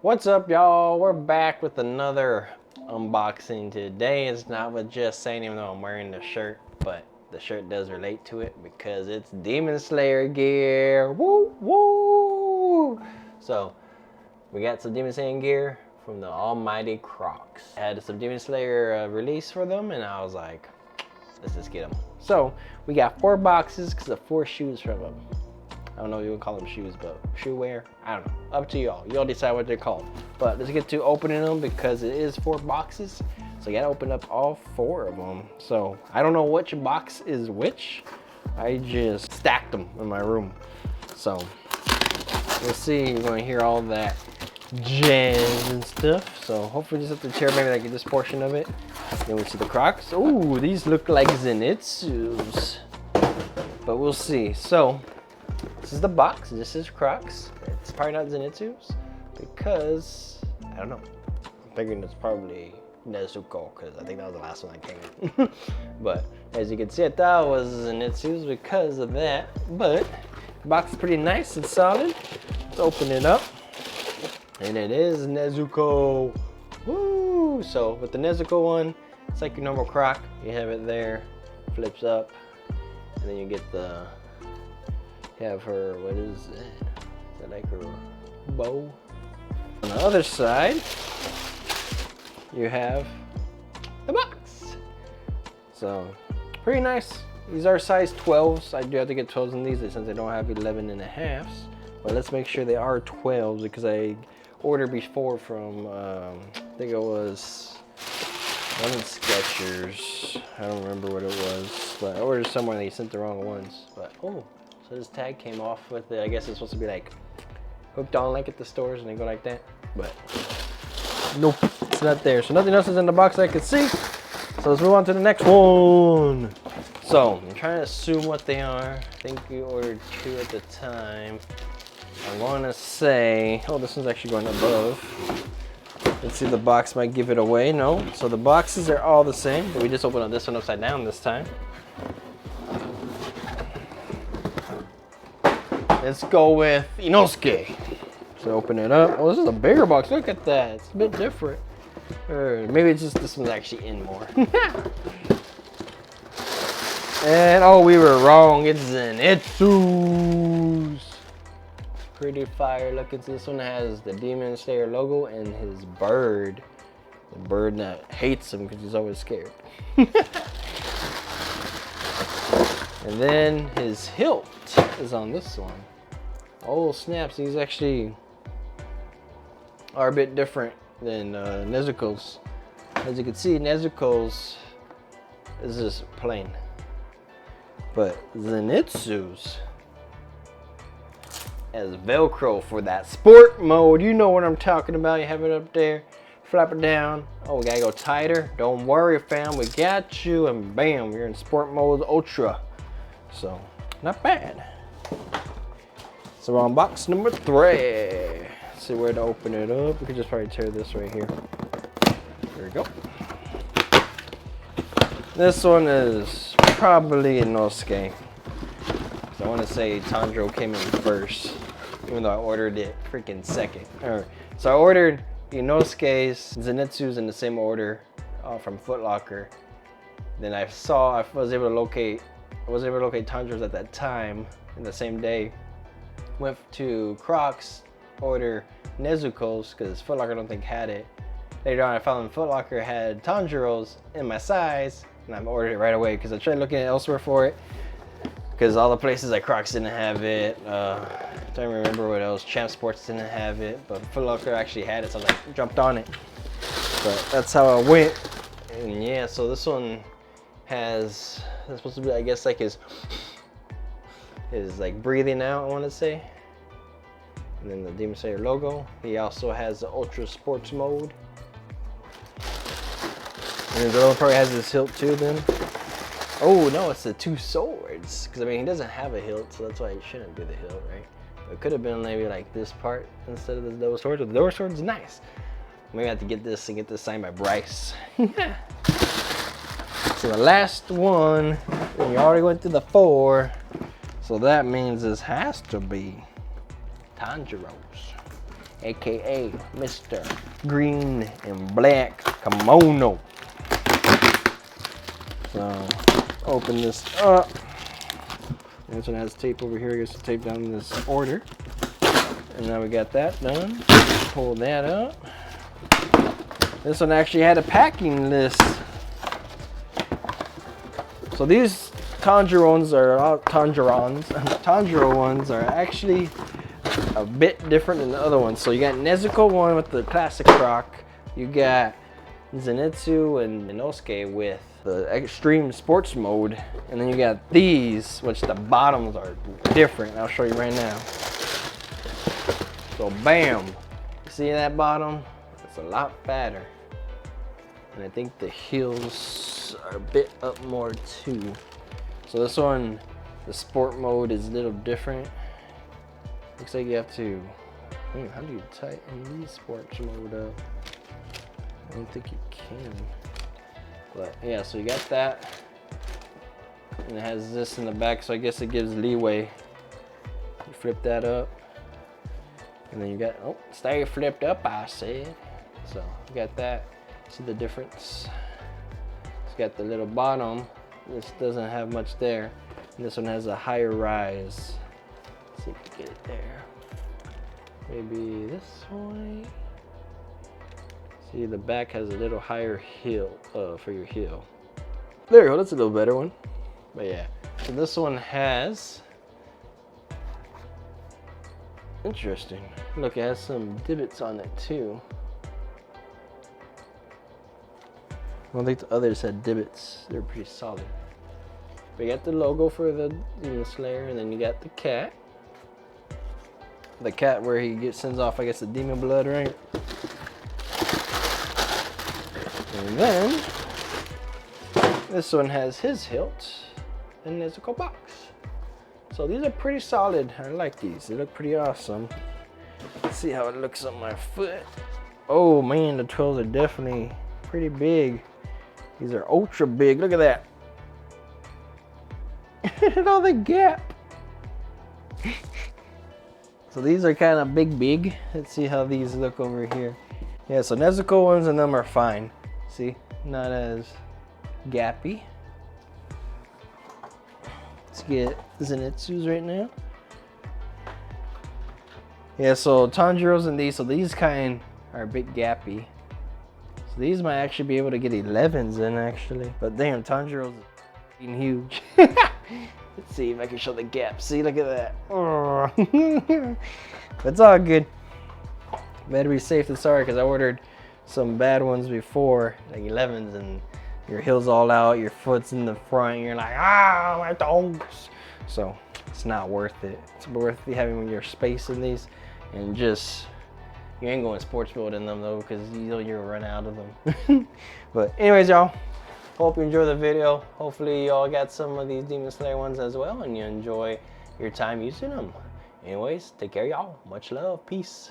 What's up, y'all? We're back with another unboxing. Today is not with Just Saiyan, even though I'm wearing the shirt, but the shirt does relate to it because it's Demon Slayer gear. Woo woo! So we got some Demon Slayer gear from the almighty Crocs. I had some Demon Slayer release for them, and I was like, let's just get them. So we got 4 boxes because of 4 shoes from them. I don't know if you would call them shoes, but shoe wear, I don't know. Up to y'all. Y'all decide what they're called. But let's get to opening them because it is 4 boxes. So you gotta open up all 4 of them. So I don't know which box is which. I just stacked them in my room. So we'll see. You're gonna hear all that jazz and stuff. So hopefully just up the chair, maybe I get this portion of it. Then we'll see the Crocs. Ooh, these look like Zenitsu's. But we'll see. So this is the box. This is Crocs. It's probably not Zenitsu's because I don't know. I'm thinking it's probably Nezuko because I think that was the last one that came in. But as you can see, I thought it was Zenitsu's because of that. But the box is pretty nice and solid. Let's open it up. And it is Nezuko. Woo! So with the Nezuko one, it's like your normal Croc. You have it there, flips up, and then you get the. Have her, what is that? Is that like her bow? On the other side, you have the box. So, pretty nice. These are size 12s. I do have to get 12s in these since they don't have 11.5s. But let's make sure they are 12s because I ordered before from, I think it was one of Skechers. I don't remember what it was. But I ordered somewhere and they sent the wrong ones. But, oh. So this tag came off with it. I guess it's supposed to be like hooked on like at the stores and they go like that. But nope, it's not there. So nothing else is in the box I could see. So let's move on to the next one. So I'm trying to assume what they are. I think you ordered 2 at the time. I'm going to say, oh, this one's actually going above. Let's see, the box might give it away. No. So the boxes are all the same, but we just opened up this one upside down this time. Let's go with Inosuke. So open it up. Oh, this is a bigger box. Look at that. It's a bit different. Or maybe it's just this one's actually in more. And oh, we were wrong. It's Zenitsu's. Pretty fire looking. So this one has the Demon Slayer logo and his bird. The bird that hates him because he's always scared. And then his hilt is on this one. Oh snaps, these actually are a bit different than Nezuko's. As you can see, Nezuko's is just plain. But Zenitsu's has Velcro for that sport mode. You know what I'm talking about. You have it up there, flap it down. Oh, we gotta go tighter. Don't worry, fam, we got you. And bam, you're in sport mode ultra. So, not bad. So we're on box number 3. Let's see where to open it up. We could just probably tear this right here. There we go. This one is probably Inosuke. So I want to say Tanjiro came in first, even though I ordered it freaking second. So I ordered Inosuke's, Zenitsu's in the same order from Foot Locker. Then I was able to locate Tanjiro's at that time in the same day. Went to Crocs, order Nezuko's because Foot Locker I don't think had it. Later on I found Foot Locker had Tanjiro's in my size and I ordered it right away because I tried looking elsewhere for it because all the places like Crocs didn't have it. Don't remember what else. Champ Sports didn't have it, but Foot Locker actually had it, so I was like, jumped on it. But that's how I went. And yeah, so this one has, it's supposed to be, I guess, like his like breathing out, I want to say. And then the Demon Slayer logo. He also has the Ultra Sports mode. And then the other one probably has his hilt too then. Oh no, it's the 2 swords. Because I mean, he doesn't have a hilt, so that's why it shouldn't be the hilt, right? But it could have been maybe like this part instead of the double sword. The double sword is nice. Maybe I have to get this and get this signed by Bryce. So the last one, and you already went through the 4. So that means this has to be Tanjiro's. aka Mr. Green and Black Kimono. So open this up. This one has tape over here. I guess to tape down this order. And now we got that done. Pull that up. This one actually had a packing list. So these Tanjiro ones are actually a bit different than the other ones. So you got Nezuko one with the classic Croc. You got Zenitsu and Inosuke with the extreme sports mode. And then you got these, which the bottoms are different. I'll show you right now. So bam, you see that bottom? It's a lot fatter. And I think the heels are a bit up more too. So this one, the sport mode is a little different. Looks like you have to, how do you tighten these sports mode up? I don't think you can. But yeah, so you got that. And it has this in the back, so I guess it gives leeway. You flip that up. And then you got, oh, stay flipped up, I said. So you got that. See the difference? It's got the little bottom. This doesn't have much there. And this one has a higher rise. Let's see if we get it there. Maybe this way. See, the back has a little higher heel for your heel. There you go, that's a little better one. But yeah, so this one has, interesting. Look, it has some divots on it too. I don't think the others had divots. They're pretty solid. But you got the logo for the Demon Slayer, and then you got the cat. The cat where he sends off, I guess, the demon blood, right? And then this one has his hilt, and there's a box. So these are pretty solid. I like these. They look pretty awesome. Let's see how it looks on my foot. Oh man, the toes are definitely pretty big. These are ultra big. Look at that. Look at all the gap. So these are kind of big. Let's see how these look over here. Yeah, so Nezuko ones and them are fine. See, not as gappy. Let's get Zenitsu's right now. Yeah, so Tanjiro's and these, so these kind are a bit gappy. So these might actually be able to get 11s in actually. But damn, Tanjiro's huge. Let's see if I can show the gap. See, look at that. Oh. It's all good. Better be safe than sorry, because I ordered some bad ones before, like 11s, and your heel's all out, your foot's in the front, and you're like, ah, my toes. So it's not worth it. It's worth having your space in these, and just, you ain't going sports mode in them though, because you know you'll run out of them. But anyways, y'all, hope you enjoy the video. Hopefully y'all got some of these Demon Slayer ones as well, and you enjoy your time using them. Anyways, take care, y'all. Much love. Peace.